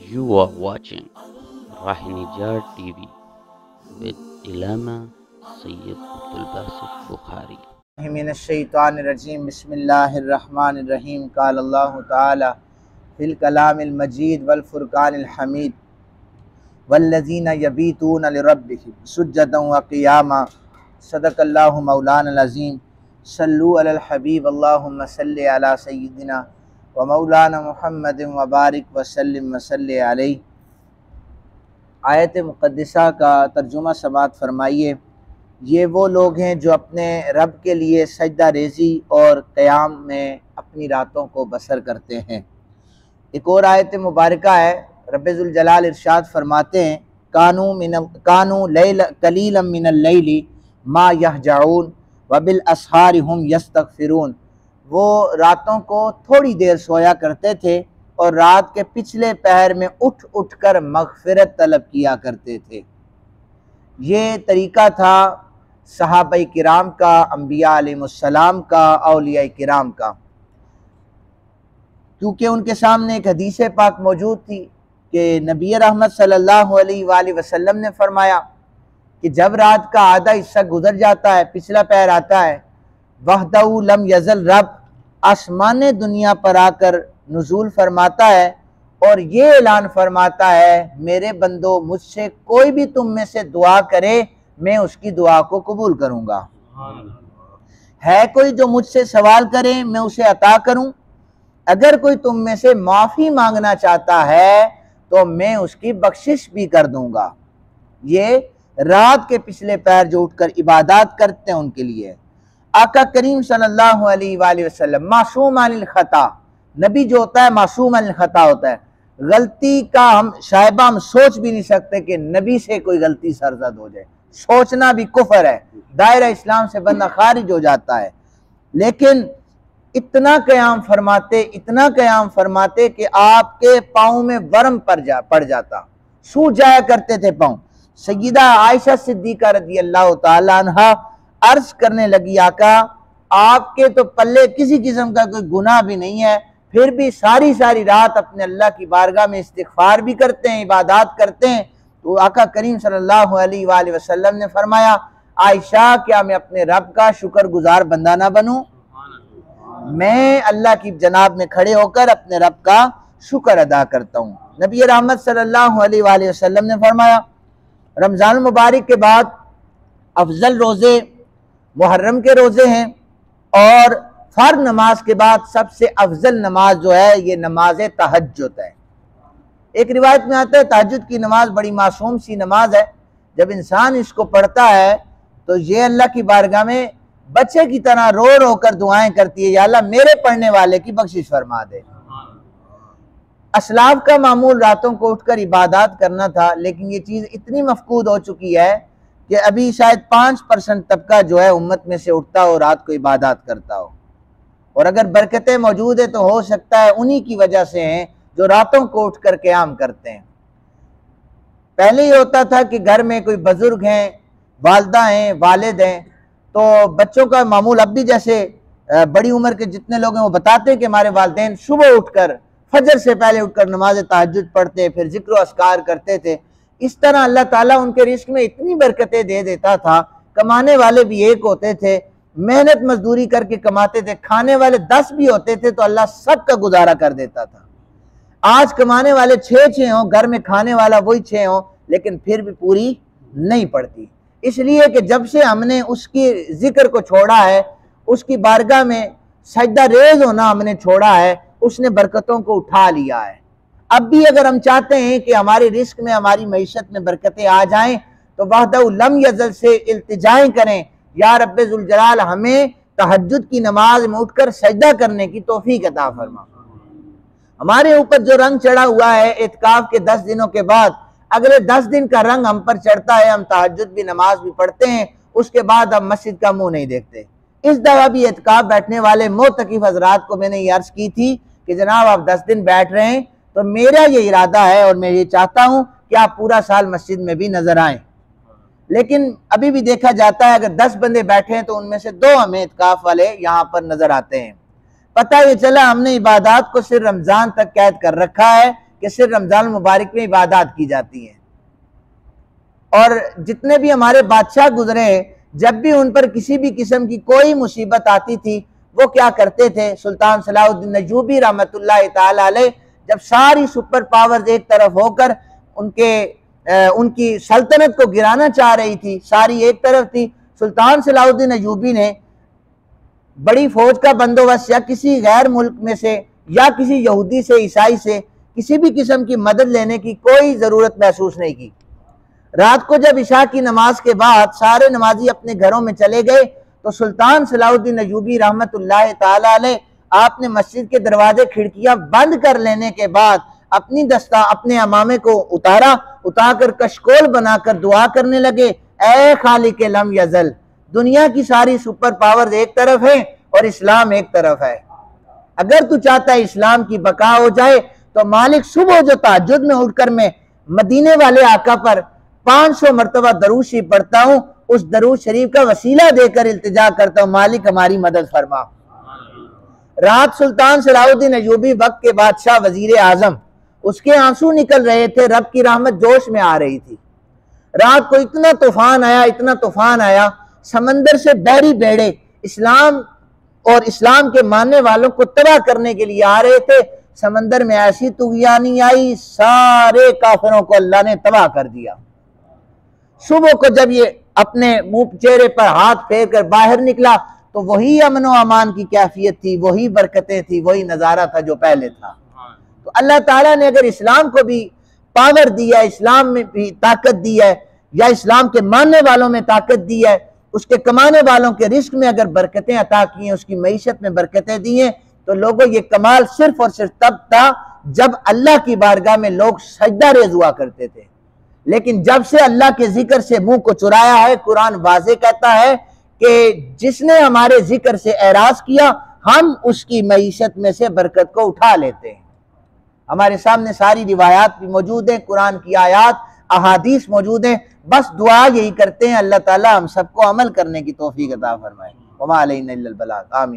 You are watching Rahinijar TV with Ilama Sayyid Abdul Basit Bukhari. मिनश्शैतानिर्रजीम बिस्मिल्लाहिर्रहमानिर्रहीम क़ाल अल्लाहु तआला fill कलामिल मजीद वल फ़ुरक़ानिल हमीद वल्लज़ीना यबीतूना लिरब्बिहिम सुज्जदन व क़ियामा सदक़ल्लाहु मौलानल अज़ीम सल्लु अलल हबीब अल्लाहुम्मा सल्लि अला सय्यिदिना व मौलाना मुहम्मदिन व बारिक व सल्लिम व सल्लि अलैहि। आयत मुक़द्दिसा का तर्जुमा समाअत फरमाइए। ये वो लोग हैं जो अपने रब के लिए सजदा रेज़ी और क़याम में अपनी रातों को बसर करते हैं। एक और आयत मुबारका है, रब्बे ज़ुल जलाल इरशाद फरमाते हैं कानू कलीलन मिनल लैली मा यहजऊन व बिल असहारि हुम यस्तगफिरून। वो रातों को थोड़ी देर सोया करते थे और रात के पिछले पहर में उठ उठ कर मग़फ़िरत तलब किया करते थे। ये तरीक़ा था सहाबा किराम का, अंबिया अलैहिमुस्सलाम का, औलिया किराम का, क्योंकि उनके सामने एक हदीस पाक मौजूद थी कि नबी रहमत सल्लल्लाहु अलैहि वसल्लम ने फरमाया कि जब रात का आधा हिस्सा गुजर जाता है, पिछला पैर आता है, वहदहू लम यज़ल, रब आसमान दुनिया पर आकर नुज़ूल फरमाता है और ये ऐलान फरमाता है, मेरे बंदो मुझसे कोई भी तुम में से दुआ करे मैं उसकी दुआ को कबूल करूंगा। है कोई जो मुझसे सवाल करे मैं उसे अता करूं। अगर कोई तुम में से माफ़ी मांगना चाहता है तो मैं उसकी बख्शिश भी कर दूंगा। ये रात के पिछले पैर जो उठकर इबादत करते हैं उनके लिए। आका करीम सल्लल्लाहु अलैहि वसल्लम मासूम अनिल खता, नबी जो होता है मासूम अनिल खता होता है। गलती का हम शायबा हम सोच भी नहीं सकते कि नबी से कोई गलती सरजद हो जाए। सोचना भी कुफर है, दायरा इस्लाम से बंदा खारिज हो जाता है। लेकिन इतना क़याम फरमाते कि आपके पाँव में वर्म पड़ जाता, सूज जाया करते थे पाँव। सय्यदा आयशा सिद्दीक़ा रज़ियल्लाहु ताला अन्हा अर्ज करने लगी, आका आपके तो पल्ले किसी किस्म का कोई गुनाह भी नहीं है, फिर भी सारी सारी रात अपने अल्लाह की बारगाह में इस्तिग़फ़ार भी करते हैं, इबादत करते हैं। तो आका करीम सल्लल्लाहु अलैहि वसल्लम ने फरमाया, आयशा क्या मैं अपने रब का शुक्रगुजार बंदा ना बनूं? मैं अल्लाह की जनाब में खड़े होकर अपने रब का शुक्र अदा करता हूँ। नबी रहमत सल्लल्लाहु अलैहि वसल्लम ने फरमाया, रमज़ान मुबारक के बाद अफजल रोज़े मुहर्रम के रोज़े हैं और फ़र्ज़ नमाज के बाद सबसे अफजल नमाज जो है ये नमाज तहज्जुद है। एक रिवायत में आता है तहज्जुद की नमाज बड़ी मासूम सी नमाज है। जब इंसान इसको पढ़ता है तो ये अल्लाह की बारगाह में बच्चे की तरह रो रो कर दुआएं करती है, या अल्लाह मेरे पढ़ने वाले की बख्शिश फरमा दे। असलाफ का मामूल रातों को उठकर इबादत करना था, लेकिन ये चीज़ इतनी मफकूद हो चुकी है कि अभी शायद 5% तबका जो है उम्मत में से उठता हो, रात को इबादत करता हो। और अगर बरकतें मौजूद है तो हो सकता है उन्हीं की वजह से हैं जो रातों को उठकर क़याम करते हैं। पहले ये होता था कि घर में कोई बुजुर्ग हैं, वालदा हैं, वालिद हैं, तो बच्चों का मामूल अब भी जैसे बड़ी उम्र के जितने लोग हैं वो बताते हैं कि हमारे वालिदैन सुबह उठकर फजर से पहले उठकर नमाज तहज्जुद पढ़ते, फिर जिक्र अस्कार करते थे। इस तरह अल्लाह ताला उनके रिस्क में इतनी बरकतें दे देता था। कमाने वाले भी एक होते थे, मेहनत मजदूरी करके कमाते थे, खाने वाले 10 भी होते थे तो अल्लाह सबका गुजारा कर देता था। आज कमाने वाले 6 हों, घर में खाने वाला वही 6 हों, लेकिन फिर भी पूरी नहीं पड़ती। इसलिए कि जब से हमने उसकी जिक्र को छोड़ा है, उसकी बारगाह में सजदा रेज होना हमने छोड़ा है, उसने बरकतों को उठा लिया है। अब भी अगर हम चाहते हैं कि हमारे रिस्क में, हमारी मईशत में बरकतें आ जाएं, तो वहदहू लम यज़ल से इल्तिजाएं करें, या रब्बे ज़ुल जलाल हमें तहज्जुद की नमाज में उठकर सजदा करने की तौफीक अता फरमा। हमारे ऊपर जो रंग चढ़ा हुआ है इत्काफ के 10 दिनों के बाद, अगले 10 दिन का रंग हम पर चढ़ता है। हम तहज्जुद भी नमाज भी पढ़ते हैं, उसके बाद हम मस्जिद का मुंह नहीं देखते। इस दफा भी इत्काफ बैठने वाले मोतकिफ हजरात को मैंने ये अर्ज की थी कि जनाब आप 10 दिन बैठ रहे हैं तो मेरा ये इरादा है और मैं ये चाहता हूँ कि आप पूरा साल मस्जिद में भी नजर आएं। लेकिन अभी भी देखा जाता है अगर 10 बंदे बैठे हैं तो उनमें से 2 हमें इत्काफ वाले यहाँ पर नजर आते हैं। पता ये चला हमने इबादत को सिर्फ रमजान तक कैद कर रखा है, कि सिर्फ रमजान मुबारक में इबादत की जाती है। और जितने भी हमारे बादशाह गुजरे, जब भी उन पर किसी भी किस्म की कोई मुसीबत आती थी, वो क्या करते थे? सुल्तान सलाहुद्दीन अय्यूबी रहमतुल्लाह तआला अलैह, जब सारी सुपर पावर्स एक तरफ होकर उनकी सल्तनत को गिराना चाह रही थी, सारी एक तरफ थी, सुल्तान सलाहुद्दीन अय्यूबी ने बड़ी फौज का बंदोबस्त या किसी गैर मुल्क में से या किसी यहूदी से, ईसाई से किसी भी किस्म की मदद लेने की कोई ज़रूरत महसूस नहीं की। रात को जब इशा की नमाज के बाद सारे नमाजी अपने घरों में चले गए, तो सुल्तान सलाहुद्दीन अय्यूबी रहमतुल्लाह तआला अलैह, आपने मस्जिद के दरवाजे खिड़कियां बंद कर लेने के बाद अपने अमामे को उतारकर कशकोल बनाकर दुआ करने लगे, ऐ खालिक लम यज़ल, दुनिया की सारी सुपर पावर्स एक तरफ है और इस्लाम एक तरफ है। अगर तू चाहता है इस्लाम की बका हो जाए, तो मालिक, सुबह जो तहज्जुद में उठकर मैं मदीने वाले आका पर 500 मरतबा दरूद शरीफ पढ़ता हूँ, उस दरूद शरीफ का वसीला देकर इल्तिजा करता हूँ, मालिक हमारी मदद फरमा। रात सुल्तान सलाहुद्दीन अय्यूबी वक्त के बादशाह वजीर आजम, उसके आंसू निकल रहे थे, रब की रहमत जोश में आ रही थी। रात को इतना तूफान आया, समंदर से बहरी बेड़े इस्लाम और इस्लाम के मानने वालों को तबाह करने के लिए आ रहे थे। समंदर में ऐसी तुगयानी आई, सारे काफिरों को अल्लाह ने तबाह कर दिया। सुबह को जब ये अपने मुंह चेहरे पर हाथ फेर कर बाहर निकला, तो वही अमन व अमान की कैफियत थी, वही बरकतें थी, वही नजारा था जो पहले था। तो अल्लाह ताला ने अगर इस्लाम को भी पावर दी है, इस्लाम में भी ताकत दी है, या इस्लाम के मानने वालों में ताकत दी है, उसके कमाने वालों के रिस्क में अगर बरकतें अता की हैं, उसकी मईशत में बरकतें दी हैं, तो लोगों ये कमाल सिर्फ और सिर्फ तब था जब अल्लाह की बारगाह में लोग सजदा रेज़ हुआ करते थे। लेकिन जब से अल्लाह के जिक्र से मुंह को चुराया है, कुरान वाज़े कहता है कि जिसने हमारे जिक्र से एराज किया, हम उसकी मईशत में से बरकत को उठा लेते हैं। हमारे सामने सारी रिवायात भी मौजूद हैं, कुरान की आयात, अहादीस मौजूद हैं। बस दुआ यही करते हैं, अल्लाह ताला हम सबको अमल करने की तौफीक अता फरमाए। वमा अलैना इल्लल बलाग। आमीन।